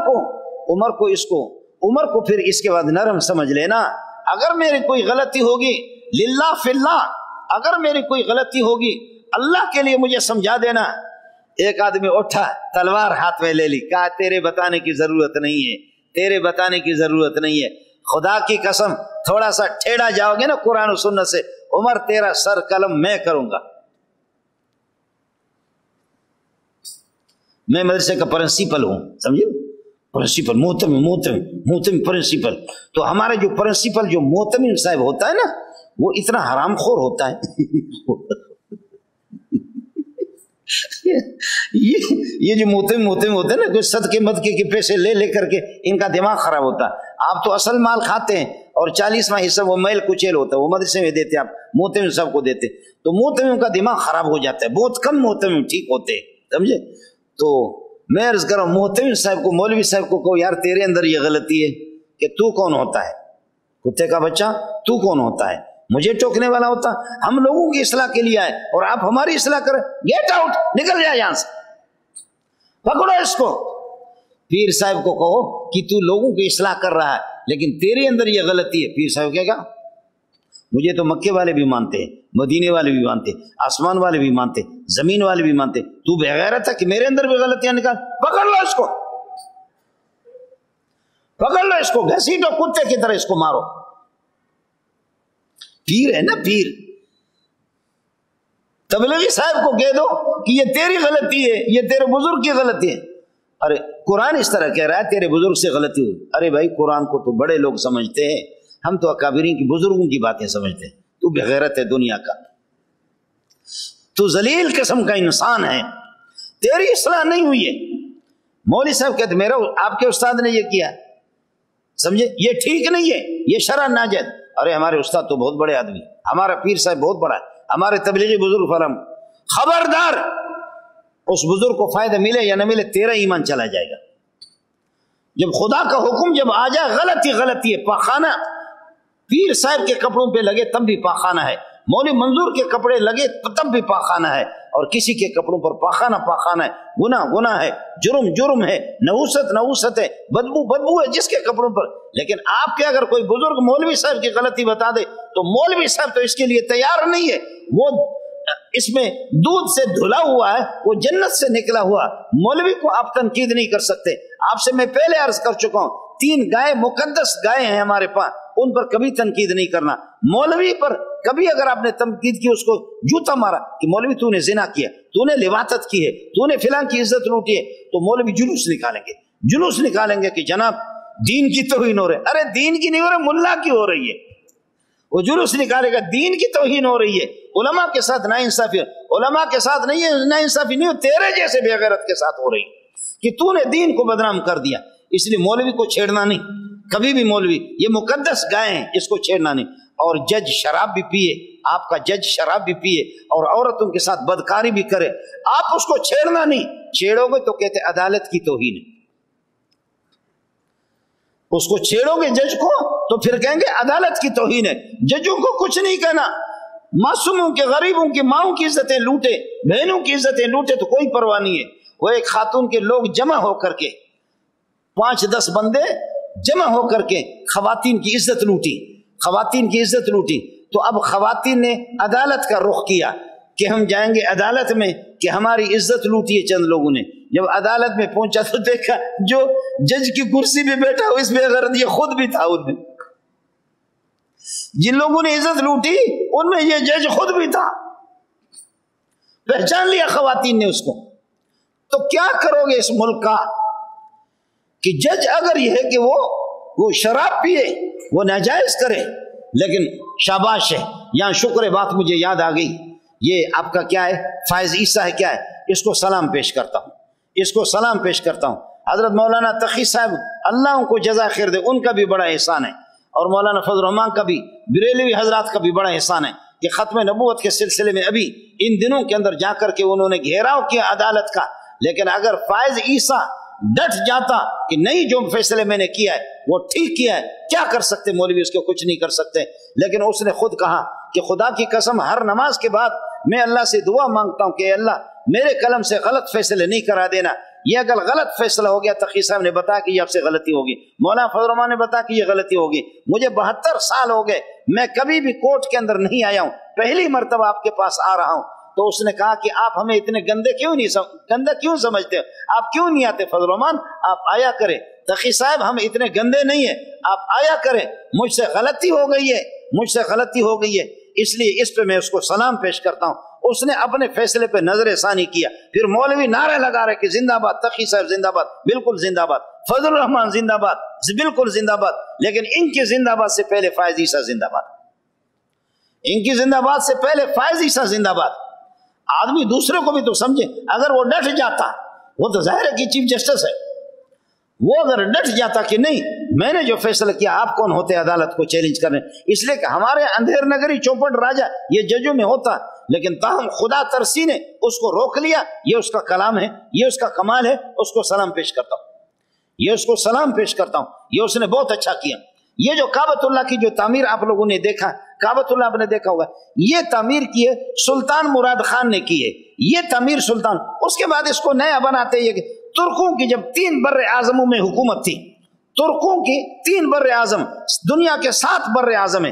کو پھر اس کے بعد نرم سمجھ لینا۔ اگر میری کوئی غلطی ہوگی للہ فی اللہ، اگر میری کوئی غلطی ہوگی اللہ کے لیے مجھے سمجھا دینا۔ ایک آدمی اٹھا، تلوار ہاتھ میں لے لی، کہا تیرے بتانے کی ضرورت نہیں ہے، تیرے بتانے کی ضرورت نہیں ہے، خدا کی قسم تھوڑا سا ٹھیڑا جاؤ گے نا قرآن و سنت سے، عمر تیرا سر قلم میں کروں گا۔ میں مدرسے کا پرنسپل ہوں، سمجھے، پرنسپل، محتمم پرنسپل۔ تو ہمارے جو پرنسپل جو محتمم صاحب ہوتا ہے نا، وہ اتنا حرام خور ہوتا ہے یہ جو محتمم ہوتے ہیں نا، کوئی صدقے مدقے کے پیسے لے کر کے ان کا دماغ خراب ہوتا ہے۔ آپ تو اصل مال کھاتے ہیں اور 40واں حصہ وہ میل کچیل ہوتا ہے، وہ مدرسے میں دیتے، آپ محتمم صاحب کو دیتے، تو محتمم کا دماغ خراب ہو جاتا ہے، بہت کم محتمم ٹھیک ہوتے ہیں، سمجھے۔ تو میں عرض کروں محتمم صاحب کو، مولوی صاحب کو کہو یار تیرے اندر یہ غلطی ہے کہ تو کون ہوتا ہے، کتے کا بچہ، تو کون ہوتا ہے مجھے ٹوکنے والا ہوتا؟ ہم لوگوں کی اصلاح کے لیے آئے اور آپ ہماری اصلاح کریں، گیٹ آؤٹ، نکل جائے یہاں سے، پکڑو اس کو۔ پیر صاحب کو کہو کہ تو لوگوں کی اصلاح کر رہا ہے لیکن تیرے اندر یہ غلطی ہے، پیر صاحب کہے گا مجھے تو مکے والے بھی مانتے ہیں، مدینے والے بھی مانتے، آسمان والے بھی مانتے، زمین والے بھی مانتے، تو بغیرت ہے کہ میرے اندر بھی غلطیاں نکال، پکڑ لو اس کو، پکڑ لو اس کو، گھسیٹو کتے کی طرح اس کو مارو۔ پیر ہے نا پیر، تبلیغی صاحب کو کہہ دو کہ یہ تیری غلطی ہے، یہ تیرے بزرگ کی غلطی ہے۔ ارے قرآن اس طرح کہہ رہا ہے تیرے بزرگ سے غلطی ہوئی۔ ارے بھائی قرآن کو تو بڑے لوگ سمجھتے ہیں، ہم تو اکابرین کی بزرگوں کی باتیں سمجھتے ہیں۔ تو بغیرت ہے دنیا کا، تو ذلیل قسم کا انسان ہے، تیری اصلاح نہیں ہوئی ہے۔ مولوی صاحب کہتے میرا آپ کے استاد نے یہ کیا، سمجھے یہ ٹھیک نہیں ہے، یہ شرع ناجائز۔ ارے ہمارے استاد تو بہت بڑے آدمی، ہمارا پیر صاحب بہت بڑا ہے، ہمارے تبلیغی بزرگ فرم، خبردار اس بزرگ کو فائدہ ملے یا نہ ملے تیرا ایمان چلا جائے گا۔ جب خدا کا حکم جب آ جائے غلطی غلطی ہے، پاخانہ پیر صاحب کے کپڑوں پہ لگے تب بھی پاخانہ ہے، مولوی منظور کے کپڑے لگے تب بھی پاخانہ ہے، اور کسی کے کپڑوں پر پاخانہ پاخانہ ہے، گناہ گناہ ہے، جرم جرم ہے، نحوست نحوست ہے، بدبو بدبو ہے جس کے کپڑوں پر۔ لیکن آپ کے اگر کوئی بزرگ مولوی صاحب کی غلطی بتا دے تو مولوی صاحب تو اس کے لیے تیار نہیں ہے، وہ اس میں دودھ سے دھلا ہوا ہے، وہ جنت سے نکلا ہوا، مولوی کو آپ تنقید نہیں کر سکتے۔ آپ سے میں پہلے عرض کر چکا ہوں 3 گائے مقدس گائے ہیں ہمارے پاس، ان پر کبھی تنقید نہیں کرنا۔ مولوی پر کبھی اگر آپ نے تنقید کی، اس کو جوتا مارا کہ مولوی تو نے زنا کیا، تو نے لواطت کی ہے، تو نے فلاں کی عزت لوٹی ہے، تو مولوی جلوس نکالیں گے، جلوس نکالیں گے کہ جناب دین کی توہین ہو رہی ہے۔ ارے دین کی نہیں ہو رہی، ملا کی ہو رہی ہے۔ وہ جلوس نکالے گا دین کی توہین ہو رہی ہے، علماء کے ساتھ ناانصافی، علماء کے ساتھ نہیں ہے ناانصافی، نہیں ہو تیرے جیسے بے غیرت کے ساتھ ہو رہی ہے کہ تو نے دین کو بدنام کر دیا۔ اس لیے مولوی کو چھیڑنا نہیں کبھی بھی، مولوی یہ مقدس گائے ہیں، اس کو چھیڑنا نہیں۔ اور جج شراب بھی پیے، آپ کا جج شراب بھی پیے اور عورتوں کے ساتھ بدکاری بھی کرے، آپ اس کو چھیڑنا نہیں، چھیڑو گے تو کہتے عدالت کی توہین ہے، اس کو چھیڑو گے جج کو تو پھر کہیں گے عدالت کی توہین ہے۔ ججوں کو کچھ نہیں کہنا، معصوموں کے غریبوں کی ماؤں کی عزتیں لوٹے، بہنوں کی عزتیں لوٹے تو کوئی پرواہ نہیں ہے۔ وہ ایک خاتون کے لوگ جمع ہو کر کے 5-10 بندے جمع ہو کر کے خواتین کی عزت لوٹی، خواتین کی عزت لوٹی، تو اب خواتین نے عدالت کا رخ کیا کہ ہم جائیں گے عدالت میں کہ ہماری عزت لوٹی ہے چند لوگوں نے۔ جب عدالت میں پہنچا تو دیکھا جو جج کی کرسی پہ بیٹھا ہو اس بے غیرت یہ خود بھی تھا، ان میں جن لوگوں نے عزت لوٹی ان میں یہ جج خود بھی تھا، پہچان لیا خواتین نے اس کو۔ تو کیا کرو گے اس ملک کا کہ جج اگر یہ ہے کہ وہ شراب پیے، وہ ناجائز کرے، لیکن شاباش ہے، یہاں شکر بات مجھے یاد آ گئی، یہ آپ کا کیا ہے فائز عیسیٰ ہے، کیا ہے، اس کو سلام پیش کرتا ہوں، اس کو سلام پیش کرتا ہوں۔ حضرت مولانا تقی صاحب اللہ ان کو جزا خیر دے، ان کا بھی بڑا احسان ہے، اور مولانا فضل الرحمان کا بھی، بریلوی حضرات کا بھی بڑا احسان ہے کہ ختم نبوت کے سلسلے میں ابھی ان دنوں کے اندر جا کر کے انہوں نے گھیراؤ کیا عدالت کا۔ لیکن اگر فائز عیسیٰ ڈٹ جاتا کہ نہیں جو فیصلے میں نے کیا ہے وہ ٹھیک کیا ہے، کیا کر سکتے مولوی، اس کو کچھ نہیں کر سکتے، لیکن اس نے خود کہا کہ خدا کی قسم ہر نماز کے بعد میں اللہ سے دعا مانگتا ہوں کہ اللہ میرے قلم سے غلط فیصلے نہیں کرا دینا، یہ اگر غلط فیصلہ ہو گیا، تقی صاحب نے بتایا کہ یہ آپ سے غلطی ہوگی، مولانا فضل الرحمان نے بتایا کہ یہ غلطی ہوگی، مجھے 72 سال ہو گئے، میں کبھی بھی کورٹ کے اندر نہیں آیا ہوں، پہلی مرتبہ آپ کے پاس آ رہا ہوں۔ تو اس نے کہا کہ آپ ہمیں اتنے گندے کیوں سمجھتے ہو، آپ کیوں نہیں آتے فضل الرحمان، آپ آیا کریں، تقی صاحب ہم اتنے گندے نہیں ہیں، آپ آیا کریں، مجھ سے غلطی ہو گئی ہے، مجھ سے غلطی ہو گئی ہے، اس لیے اس پہ میں اس کو سلام پیش کرتا ہوں۔ اس نے اپنے فیصلے پہ نظر ثانی کیا، پھر مولوی نعرے لگا رہے کہ زندہ باد تقی صاحب، زندہ باد، بالکل زندہ باد، فضل الرحمان زندہ باد، بالکل زندہ باد، لیکن ان کی زندہ باد سے پہلے فائز عیسیٰ زندہ باد، ان کی زندہ باد سے پہلے فائز عیسیٰ زندہ باد۔ آدمی دوسرے کو بھی تو سمجھے، اگر وہ ڈٹ جاتا، وہ تو ظاہر ہے کہ چیف جسٹس ہے، وہ اگر ڈٹ جاتا کہ نہیں میں نے جو فیصلہ کیا، آپ کون ہوتے عدالت کو چیلنج کرنے، اس لیے کہ ہمارے اندھیر نگری چوپٹ راجہ یہ ججوں میں ہوتا، لیکن تاہم خدا ترسی نے اس کو روک لیا، یہ اس کا کلام ہے، یہ اس کا کمال ہے، اس کو سلام پیش کرتا ہوں، یہ اس کو سلام پیش کرتا ہوں، یہ اس نے بہت اچھا کیا۔ یہ جو کعبۃ اللہ کی جو تعمیر آپ لوگوں نے دیکھا، کعبۃ اللہ آپ نے دیکھا ہوگا، یہ تعمیر کی ہے سلطان مراد خان نے کی ہے، یہ تعمیر سلطان، اس کے بعد اس کو نیا بناتے ہیں کہ ترکوں کی جب 3 بر اعظموں میں حکومت تھی، ترکوں کی 3 بر اعظم، دنیا کے 7 بر اعظم ہیں،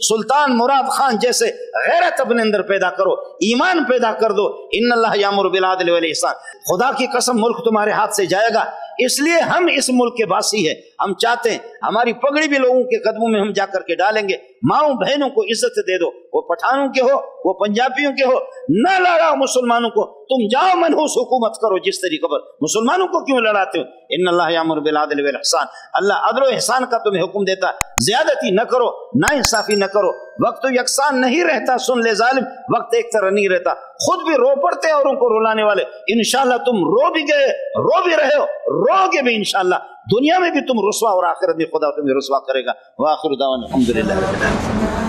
سلطان مراد خان جیسے غیرت اپنے اندر پیدا کرو، ایمان پیدا کر دو۔ ان اللہ یامر بالعدل والاحسان، خدا کی قسم ملک تمہارے ہاتھ سے جائے گا۔ اس لیے ہم اس ملک کے باسی ہیں، ہم چاہتے ہیں ہماری پگڑی بھی لوگوں کے قدموں میں ہم جا کر کے ڈالیں گے۔ ماؤں بہنوں کو عزت دے دو، وہ پٹھانوں کے ہو وہ پنجابیوں کے ہو، نہ لڑاؤ مسلمانوں کو، تم جاؤ منحوس حکومت کرو جس طریقے پر، مسلمانوں کو کیوں لڑاتے ہو؟ ان اللہ یامر بالعدل والاحسان، اللہ عدل و احسان کا تمہیں حکم دیتا، زیادتی نہ کرو، نا انصافی نہ کرو۔ وقت یکساں نہیں رہتا، سن لے ظالم، وقت ایک طرح نہیں رہتا، خود بھی رو پڑتے اوروں کو رلانے والے۔ انشاءاللہ تم رو بھی گئے، رو بھی رہے ہو، رو گے بھی انشاءاللہ، دنیا میں بھی تم رسوا اور آخرت میں خدا تمہیں رسوا کرے گا۔ وآخر دعوانا الحمدللہ رب العالمین۔